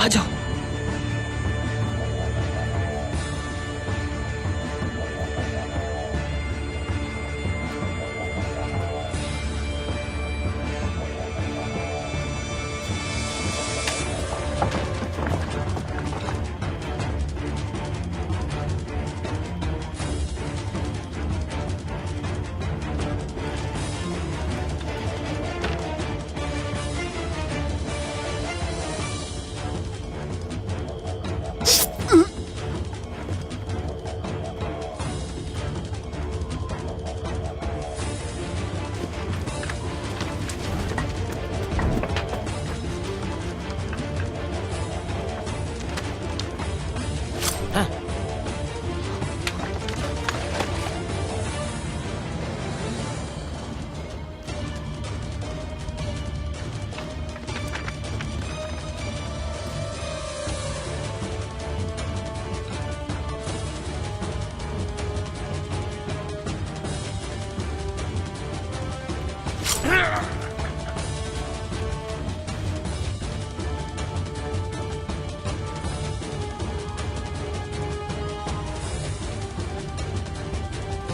आ जाओ।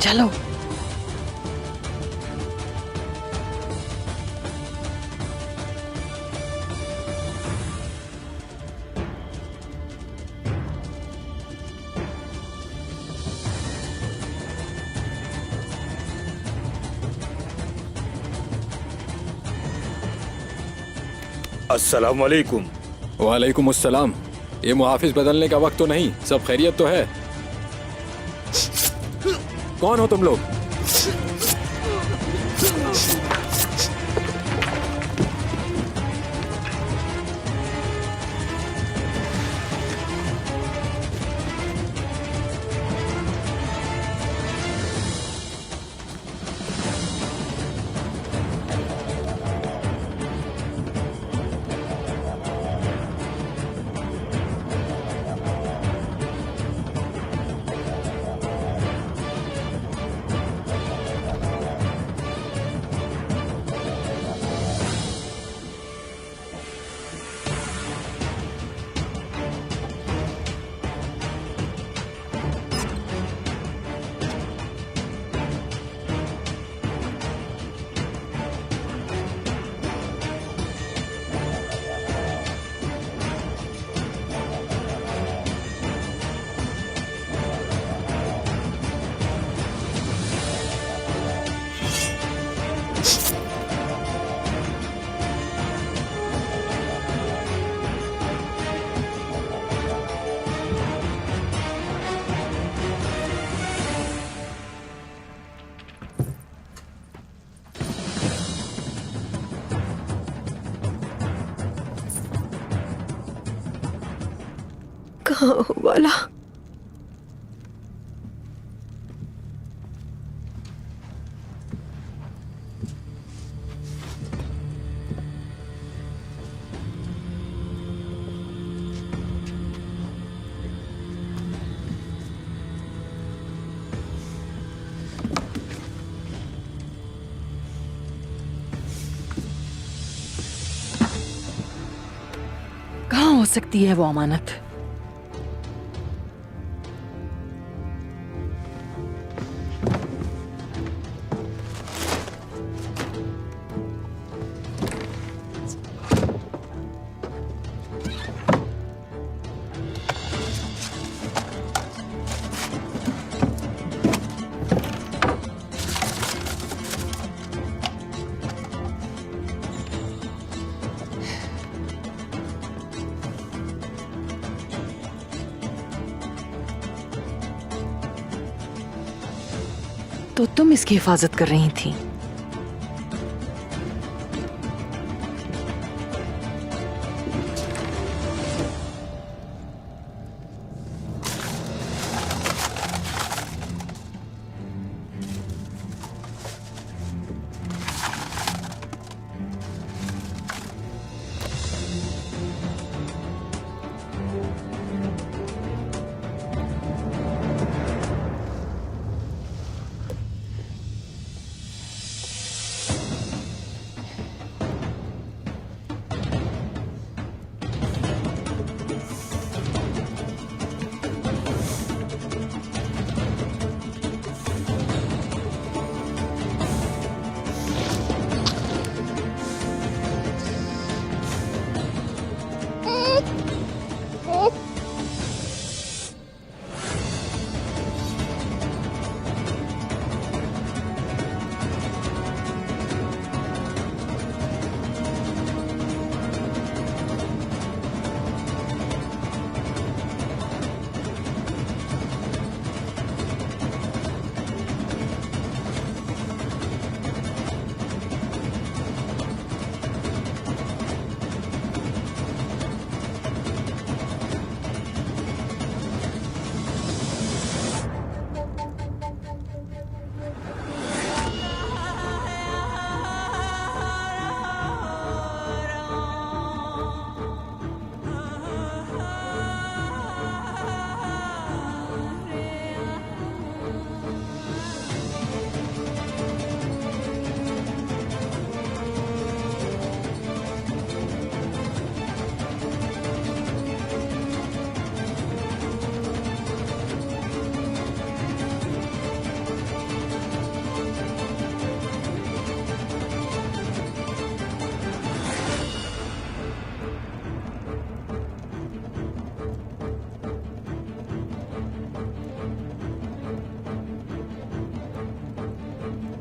चलो। अस्सलाम वालेकुम। वालेकुम अस्सलाम। ये मुहाफिज बदलने का वक्त तो नहीं? सब खैरियत तो है? कौन हो तुम लोग? कहाँ हो वाला? कहाँ हो सकती है वो अमानत? तो तुम इसकी हिफाजत कर रही थी?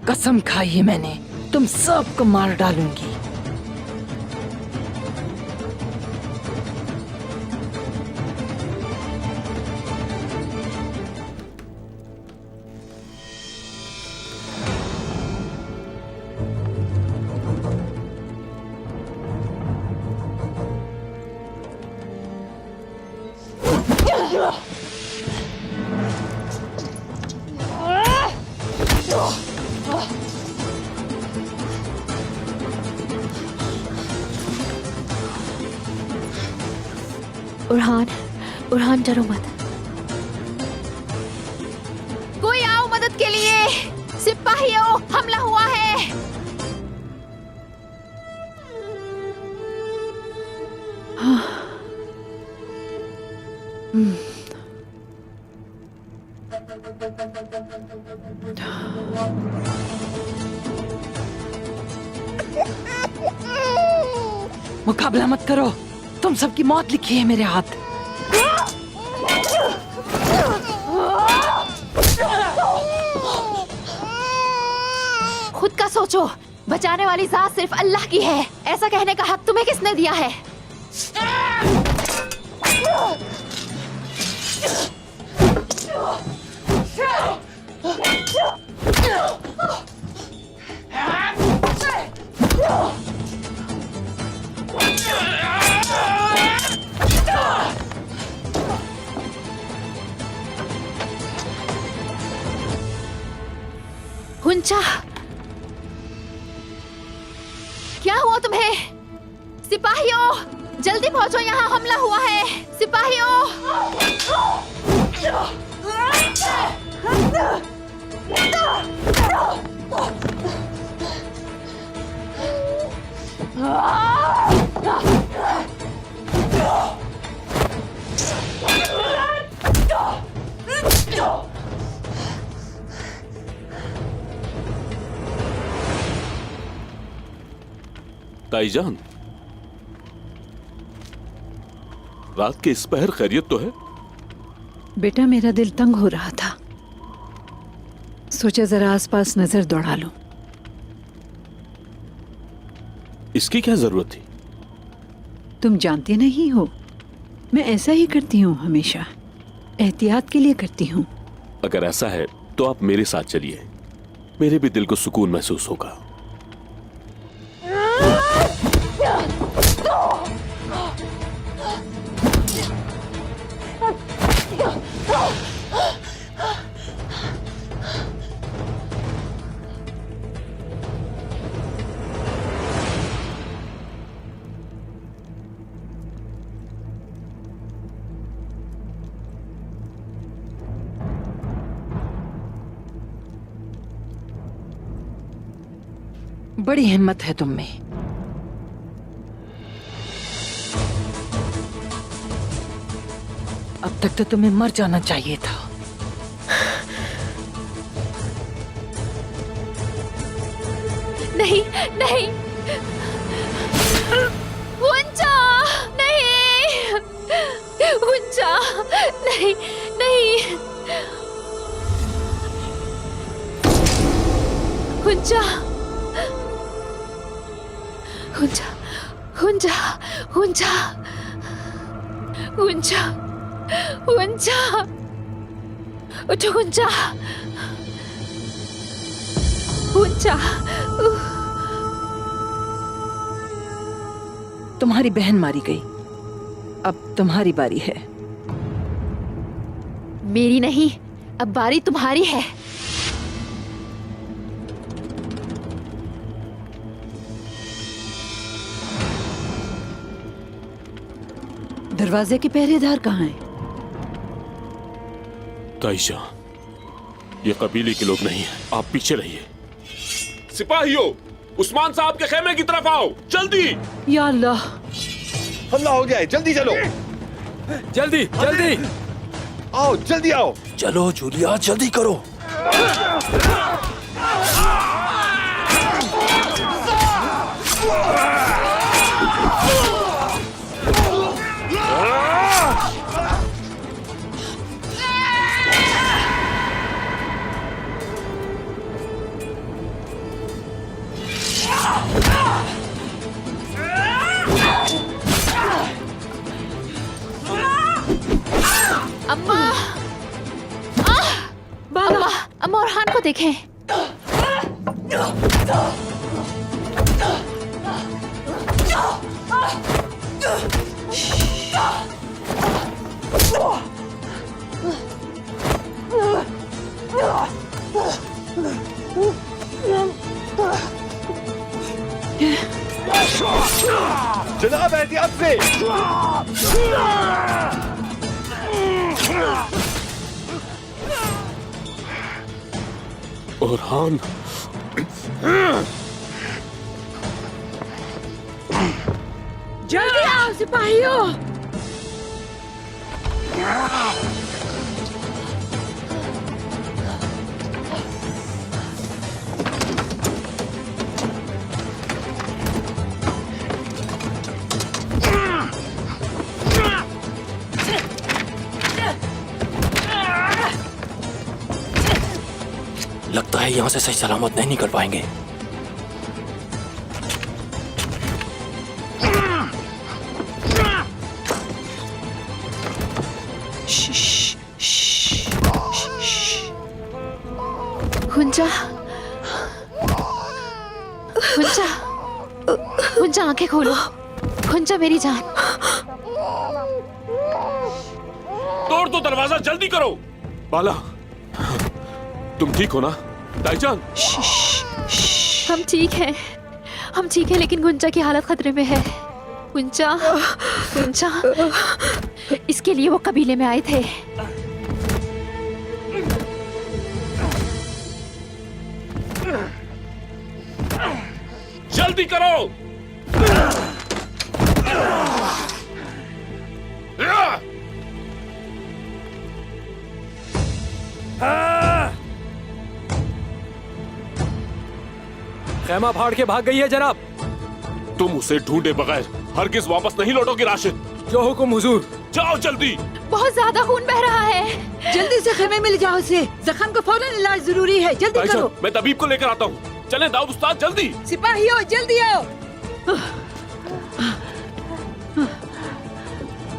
कसम खाई है मैंने, तुम सबको मार डालूंगी। उरहान, उरहान डरो मत। कोई आओ मदद के लिए। सिपाहियों, हमला हुआ है। मुकाबला मत करो, तुम सबकी मौत लिखी है मेरे हाथ। खुद का सोचो, बचाने वाली जात सिर्फ अल्लाह की है। ऐसा कहने का हक तुम्हें किसने दिया है? हुंचा, क्या हुआ तुम्हें? सिपाहियों, जल्दी पहुंचो, यहाँ हमला हुआ है। सिपाहियों, ताईजान, रात के इस पहर खैरियत तो है? बेटा, मेरा दिल तंग हो रहा था, सोचा जरा आसपास नजर दौड़ा लूं। इसकी क्या जरूरत थी? तुम जानते नहीं हो, मैं ऐसा ही करती हूँ, हमेशा एहतियात के लिए करती हूँ। अगर ऐसा है तो आप मेरे साथ चलिए, मेरे भी दिल को सुकून महसूस होगा। बड़ी हिम्मत है तुम में। अब तक तो तुम्हें मर जाना चाहिए था। नहीं, नहीं, हुंचा, नहीं, हुंचा, नहीं, नहीं, हुंचा, हुंचा, हुंचा, हुंचा, हुंचा, हुंचा, उठो हुंचा, हुंचा। तुम्हारी बहन मारी गई, अब तुम्हारी बारी है। मेरी नहीं, अब बारी तुम्हारी है। दरवाजे के पहरेदार कहाँ हैं? ताईजान, ये कबीले के लोग नहीं हैं, आप पीछे रहिए। सिपाहियों, उस्मान साहब के खेमे की तरफ आओ, जल्दी। या अल्लाह, हमला हो गया है, जल्दी चलो। जल्दी जल्दी आओ, जल्दी आओ। चलो जूलिया, जल्दी करो। देखें। जनाब एहतियात से। ओरहान, जल्दी आओ सिपाहियों। लगता है यहाँ से सही सलामत नहीं निकल पाएंगे। हुंजा, हुंजा, हुंजा आंखें खोलो। हुंजा मेरी जान। तोड़ दो दरवाजा, जल्दी करो। बाला, तुम ठीक हो ना? ताईजान, हम ठीक हैं, हम ठीक हैं, लेकिन गुंजा की हालत खतरे में है। गुंजा, गुंजा, इसके लिए वो कबीले में आए थे। जल्दी करो। खेमा फाड़ के भाग गई है जनाब। तुम उसे ढूंढे बगैर हरगिज वापस नहीं लौटोगे राशिद। जो हुक्म हुजूर। जाओ जल्दी। बहुत ज्यादा खून बह रहा है। जल्दी से खेमे में ले जाओ उसे। जख्म का फौरन इलाज जरूरी है। जल्दी ताईजान, करो। मैं तबीब को लेकर आता हूँ। चले दाऊद उस्ताद, जल्दी। सिपाहियों जल्दी आओ।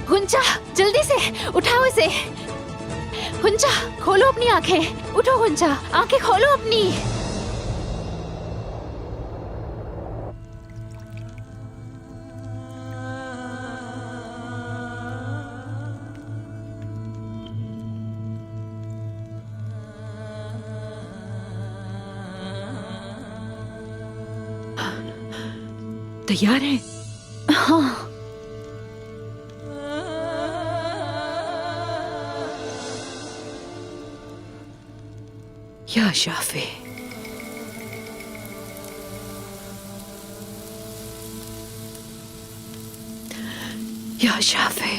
हुंजा, जल्दी से उठाओ इसे। हुंजा, खोलो अपनी आंखें। उठो हुंजा, आंखें खोलो अपनी। तैयार है? हाँ। या शाफे, या शाफे।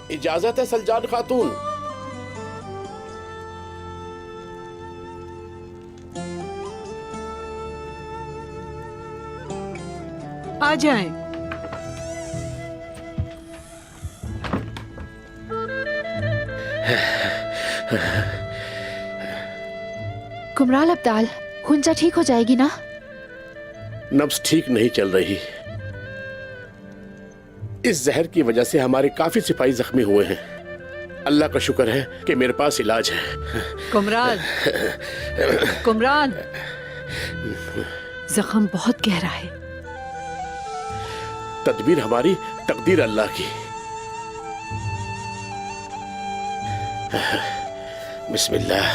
इजाजत है सलजान खातून। आ जाएं। कुमराल अब्दाल, हुंजा ठीक हो जाएगी ना? नब्ज ठीक नहीं चल रही। इस जहर की वजह से हमारे काफी सिपाही जख्मी हुए हैं। अल्लाह का शुक्र है कि मेरे पास इलाज है। कुमराल, कुमराल, जख्म बहुत गहरा है। तदबीर हमारी, तकदीर अल्लाह की। बिस्मिल्लाह।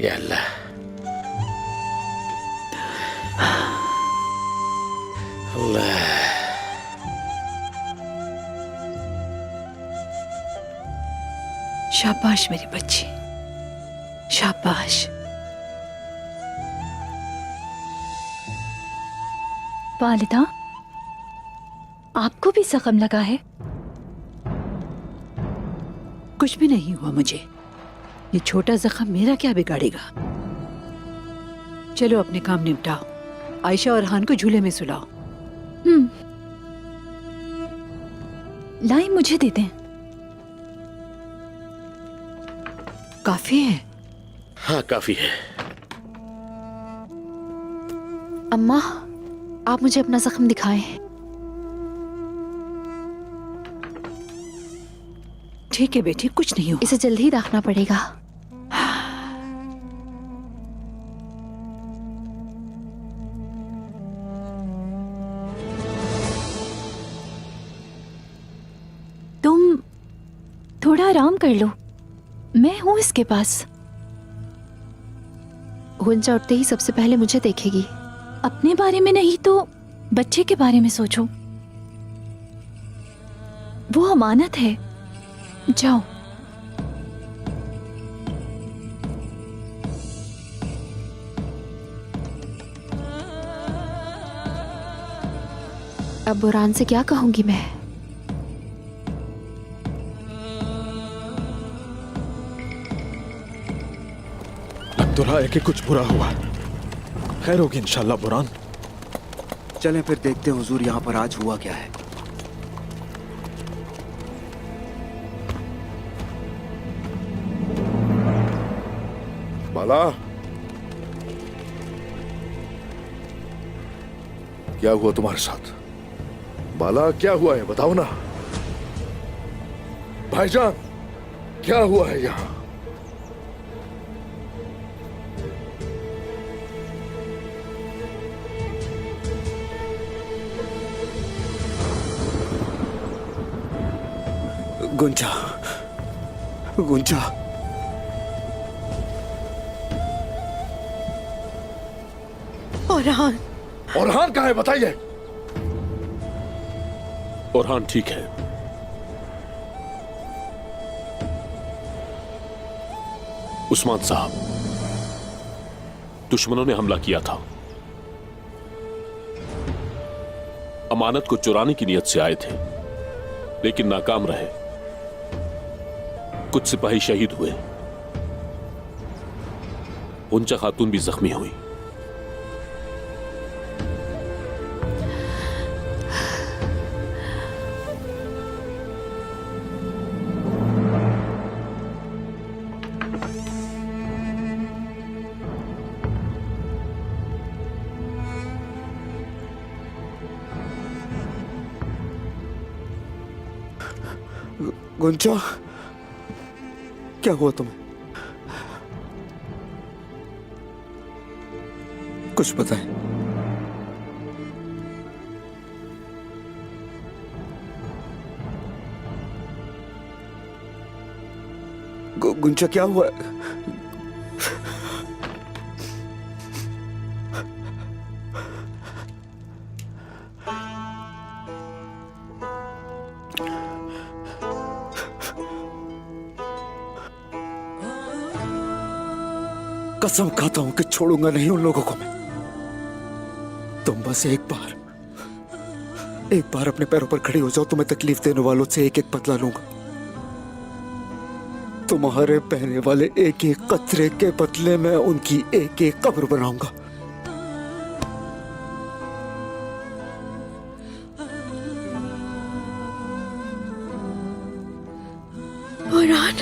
या अल्लाह। अल्लाह। शाबाश मेरी बच्ची, शाबाश। वालिदा, आपको भी जख्म लगा है? कुछ भी नहीं हुआ मुझे। ये छोटा जख्म मेरा क्या बिगाड़ेगा। चलो अपने काम निपटाओ। आयशा और हान को झूले में सुलाओ। लाई मुझे दे दें। काफी है। हाँ काफी है। अम्मा, आप मुझे अपना जख्म दिखाएं। ठीक है बेटी, कुछ नहीं हुआ। इसे जल्दी ही रखना पड़ेगा। तुम थोड़ा आराम कर लो, मैं हूं इसके पास। गुंजा उठते ही सबसे पहले मुझे देखेगी। अपने बारे में नहीं तो बच्चे के बारे में सोचो। वो अमानत है। जाओ। अब बुरान से क्या कहूंगी मैं? लग तो रहा है कि कुछ बुरा हुआ। खैर होगी इंशाल्लाह बुरान। चलें फिर देखते हैं हुजूर यहाँ पर आज हुआ क्या है। बाला, क्या हुआ तुम्हारे साथ? बाला क्या हुआ है बताओ ना। भाईजान क्या हुआ है यहाँ? गुंजा, गुंजा, औरहान, औरहान कहाँ है बताइए। औरहान ठीक है। उस्मान साहब, दुश्मनों ने हमला किया था। अमानत को चुराने की नीयत से आए थे, लेकिन नाकाम रहे। कुछ सिपाही शहीद हुए। गुंजा खातून भी जख्मी हुई। गुंजा, क्या हुआ तुम्हें? कुछ बताएं। गुंजा क्या हुआ? कसम खाता हूं कि छोड़ूंगा नहीं उन लोगों को मैं। तुम बस एक बार अपने पैरों पर खड़ी हो जाओ तो मैं तकलीफ देने वालों से एक एक बदला लूंगा। तुम्हारे बहने वाले एक एक कतरे के बदले में उनकी एक एक कब्र बनाऊंगा। औरहान,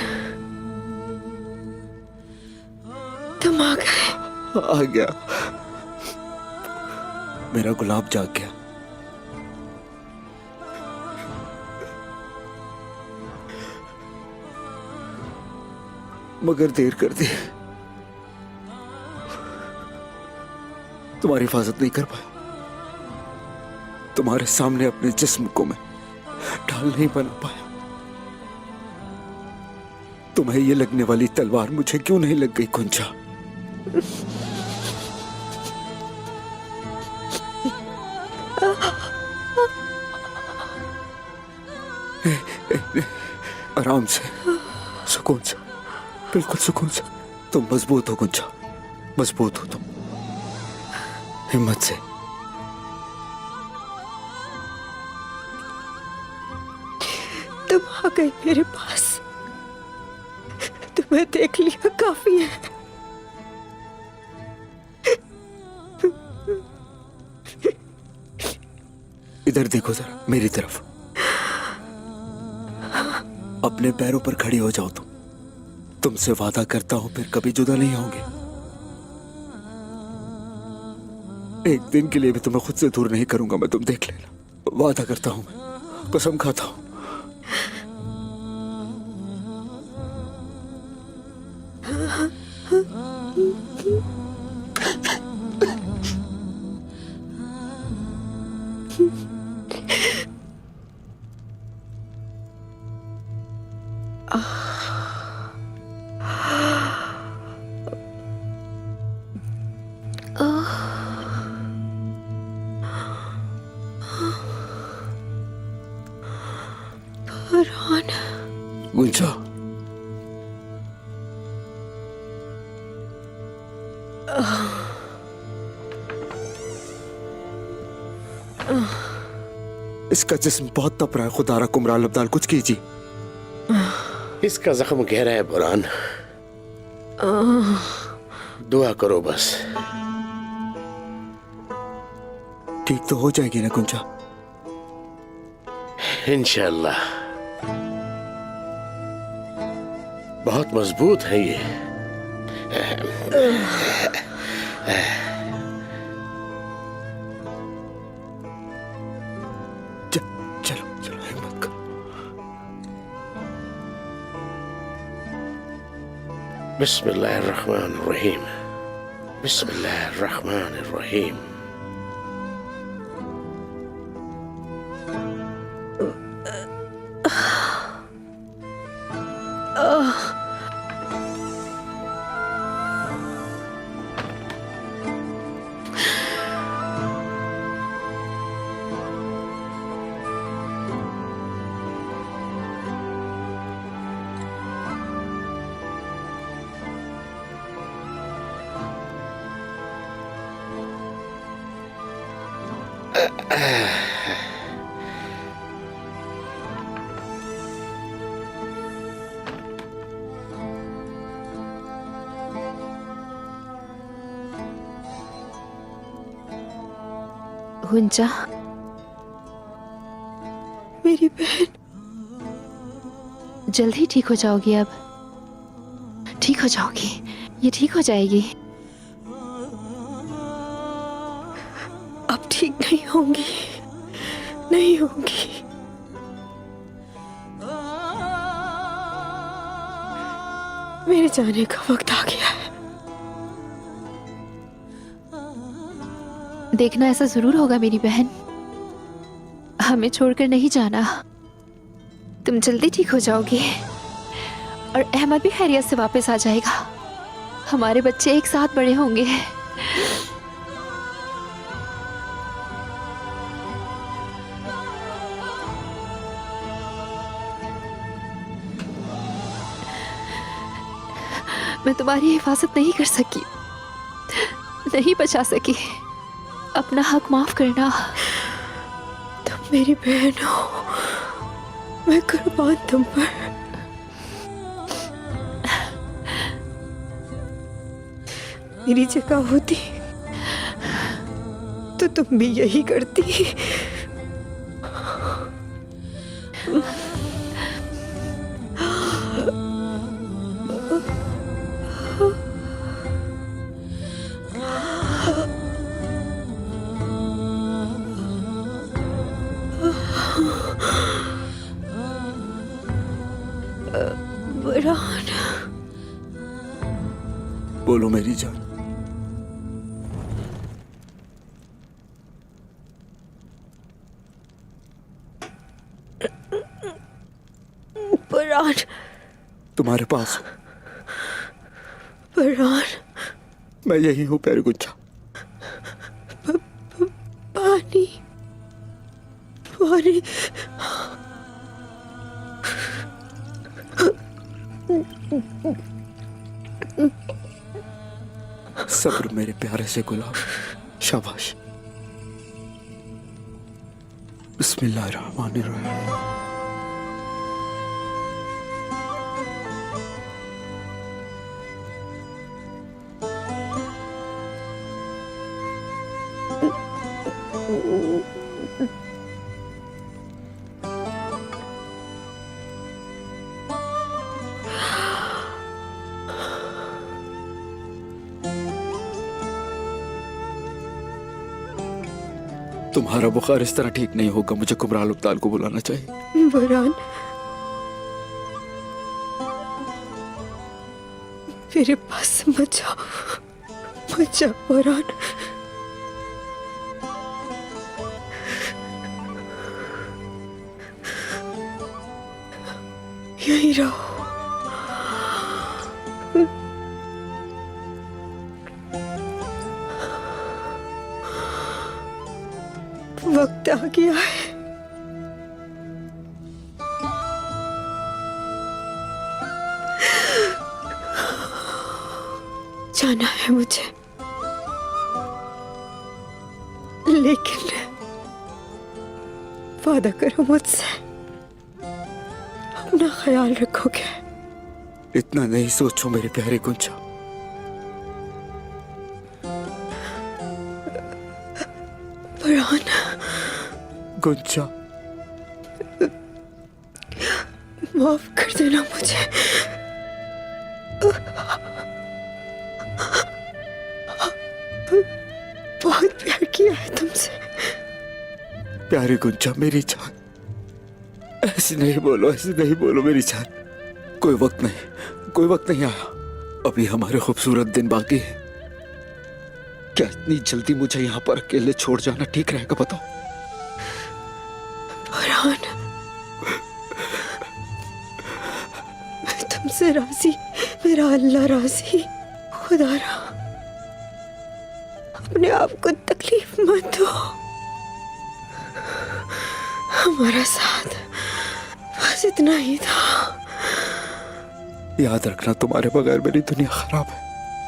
तुम आ गए। आ गया, मेरा गुलाब जाग गया। मगर देर कर दी। तुम्हारी हिफाजत नहीं कर पाया। तुम्हारे सामने अपने जिस्म को मैं ढाल नहीं बना पाया। तुम्हें ये लगने वाली तलवार मुझे क्यों नहीं लग गई गुंजा? आराम से, सुकून से, बिल्कुल सुकून से। तुम मजबूत हो गुंजा, मजबूत हो तुम। हिम्मत से। तुम आ गए मेरे पास। तुम्हें देख लिया काफी है। इधर देखो जरा, मेरी तरफ। अपने पैरों पर खड़ी हो जाओ तुमसे वादा करता हूं फिर कभी जुदा नहीं होंगे। एक दिन के लिए भी तुम्हें खुद से दूर नहीं करूंगा मैं, तुम देख लेना। वादा करता हूं, मैं कसम खाता हूं। गुंजा, इसका जिस्म बहुत तप रहा है। खुदा रकुमराल अब्दाल, कुछ कीजिए। इसका जख्म गहरा है बुरहान, दुआ करो बस। ठीक तो हो जाएगी ना गुंजा? इंशाअल्लाह। बहुत मजबूत है ये। चलो चलो, हिम्मत करो। बिस्मिल्लाहिर्रहमानिर्रहीम, बिस्मिल्लाहिर्रहमानिर्रहीम। गुंजा, मेरी बहन, जल्द ही ठीक हो जाओगी। अब ठीक हो जाओगी, ये ठीक हो जाएगी। अब ठीक नहीं होंगी, नहीं होंगी। मेरे जाने का वक्त आ गया है। देखना ऐसा जरूर होगा मेरी बहन, हमें छोड़कर नहीं जाना। तुम जल्दी ठीक हो जाओगी और अहमद भी खैरियत से वापस आ जाएगा। हमारे बच्चे एक साथ बड़े होंगे। मैं तुम्हारी हिफाजत नहीं कर सकी, नहीं बचा सकी। अपना हक माफ करना। तुम मेरी बहन हो, मैं कुर्बान तुम पर। मेरी जगह होती तो तुम भी यही करती। बुरहान, बोलो मेरी जान। बुरहान, तुम्हारे पास बुरहान, मैं यही हूँ प्यारी गुंजा। पानी, पानी। सब्र मेरे प्यारे से गुलाब, शाबाश। बिस्मिल्लाहिर्रहमानिर्रहीम। तुम्हारा बुखार इस तरह ठीक नहीं होगा, मुझे कुमराल उब्ताल को बुलाना चाहिए। बुरहान, मेरे पास मत जाओ बुरहान। यहीं रहो। वक्त आ गया है। जाना है मुझे, लेकिन वादा करो मुझसे अपना ख्याल रखोगे। इतना नहीं सोचो मेरे प्यारे गुंजा। बुरहान, गुंजा, माफ कर देना मुझे। बहुत प्यार किया है तुमसे। प्यारे गुंजा, मेरी जान, ऐसे नहीं बोलो, ऐसे नहीं बोलो मेरी जान। कोई वक्त नहीं आया। अभी हमारे खूबसूरत दिन बाकी है। क्या इतनी जल्दी मुझे यहाँ पर अकेले छोड़ जाना ठीक रहेगा, बताओ? बुरहान, मैं तुमसे राजी, मेरा अल्लाह राजी। खुदारा, अपने आप को तकलीफ मत दो। हमारा साथ बस इतना ही था। याद रखना, तुम्हारे बगैर मेरी दुनिया खराब है।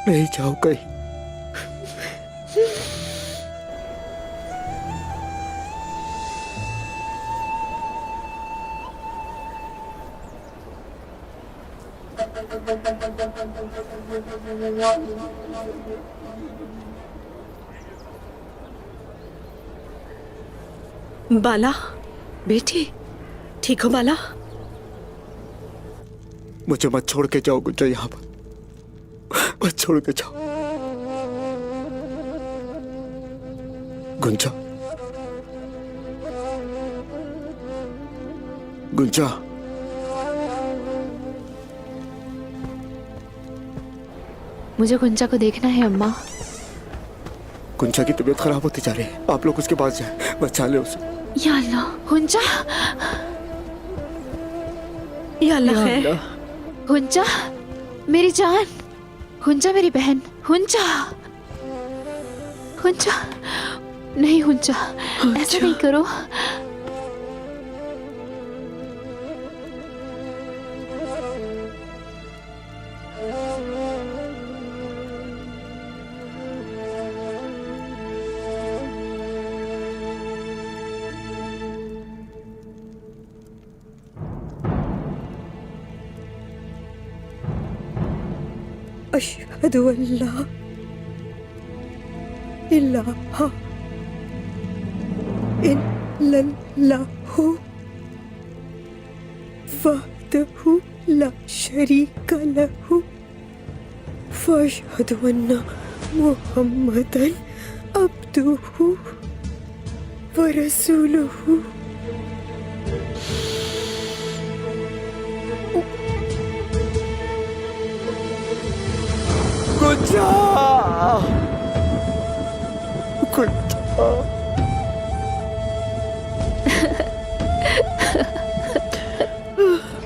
नहीं जाओ कहीं। बाला, बेटी, ठीक हो बाला? मुझे मत छोड़ के जाओ गुंजा, यहाँ पर मत छोड़ के जाओ गुंजा। गुंजा, मुझे गुंजा को देखना है अम्मा। गुंजा की तबीयत खराब होती जा रही है, आप लोग उसके पास जाए, बचा ले उसे। या अल्लाह, गुंजा, या अल्लाह है। गुंजा मेरी जान, गुंजा मेरी बहन, गुंजा, गुंजा, नहीं गुंजा, ऐसा नहीं करो। अशहदु अल्ला इलाहा इल्लल्लाहु वहदहु ला शरीका लहु व अशहदु अन्ना मुहम्मदन अब्दुहु व रसूलुहु। गुंजा, गुंजा,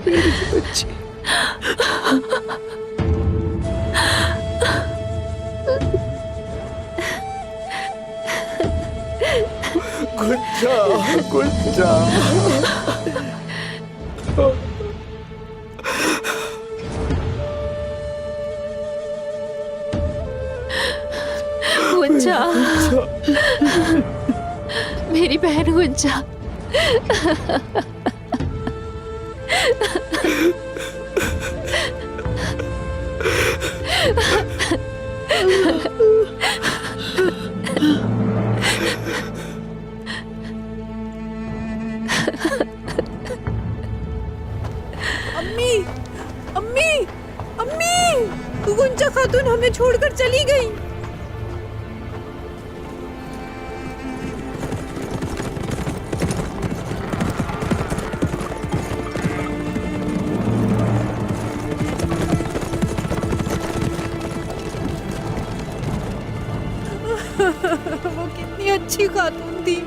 मेरी बच्ची। गुंजा, गुंजा, गुंजा, मेरी बहन गुंजा। अम्मी, अम्मी, अम्मी, गुंजा खातून हमें छोड़कर चली गई। अच्छी खातून थी।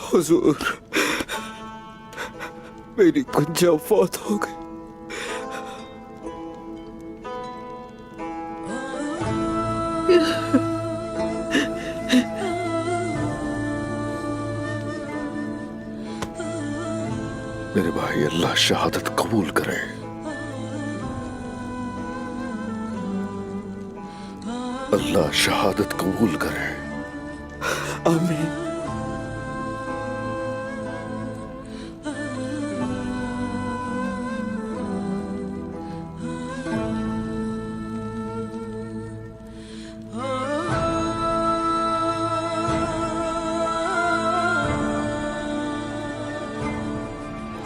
हुजूर, मेरी कुंजा फौत हो गई। मेरे भाई, अल्लाह शहादत कबूल करे। अल्लाह शहादत कबूल करे। आमीन।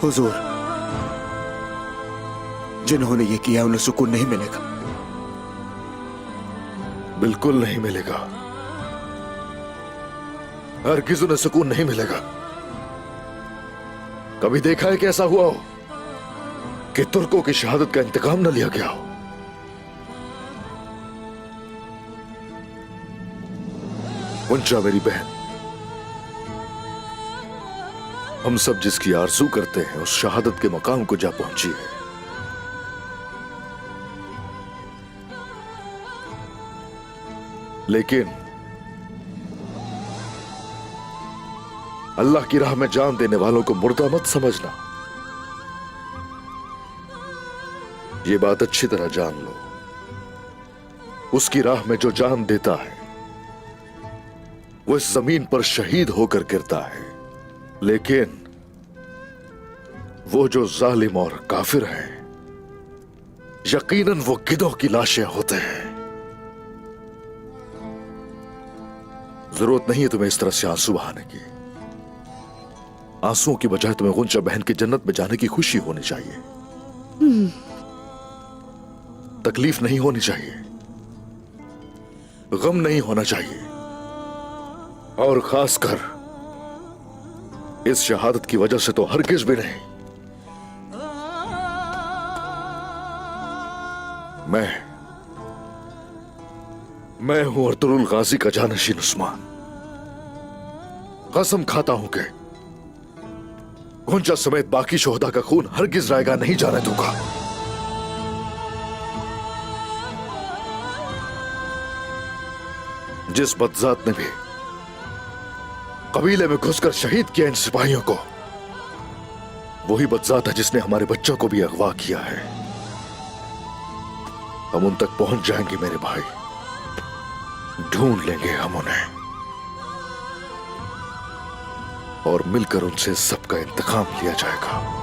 हुजूर, जिन्होंने ये किया उन्हें सुकून नहीं मिलेगा। बिल्कुल नहीं मिलेगा, हरगिज़ उन्हें सुकून नहीं मिलेगा। कभी देखा है कि ऐसा हुआ हो कि तुर्कों की शहादत का इंतकाम न लिया गया हो? मुंजा मेरी बहन, हम सब जिसकी आरज़ू करते हैं उस शहादत के मकाम को जा पहुंची है। लेकिन अल्लाह की राह में जान देने वालों को मुर्दा मत समझना। ये बात अच्छी तरह जान लो, उसकी राह में जो जान देता है वो इस जमीन पर शहीद होकर गिरता है, लेकिन वो जो जालिम और काफिर है यकीनन वो गिद्धों की लाशें होते हैं। जरूरत नहीं है तुम्हें इस तरह से आंसू बहाने की। आंसुओं की बजाय तुम्हें गुंजा बहन की जन्नत में जाने की खुशी होनी चाहिए। तकलीफ नहीं होनी चाहिए, गम नहीं होना चाहिए, और खासकर इस शहादत की वजह से तो हरगिज भी नहीं। मैं हूं अर्तुरुल गाजी का जानशीन उस्मान। कसम खाता हूं कि गुंजा समेत बाकी शोहदा का खून हरगिज रायगा नहीं जाने दूंगा। जिस बदजात ने भी कबीले में घुसकर शहीद किया इन सिपाहियों को, वही बदजात है जिसने हमारे बच्चों को भी अगवा किया है। हम उन तक पहुंच जाएंगे मेरे भाई, ढूंढ लेंगे हम उन्हें और मिलकर उनसे सबका इंतकाम लिया जाएगा।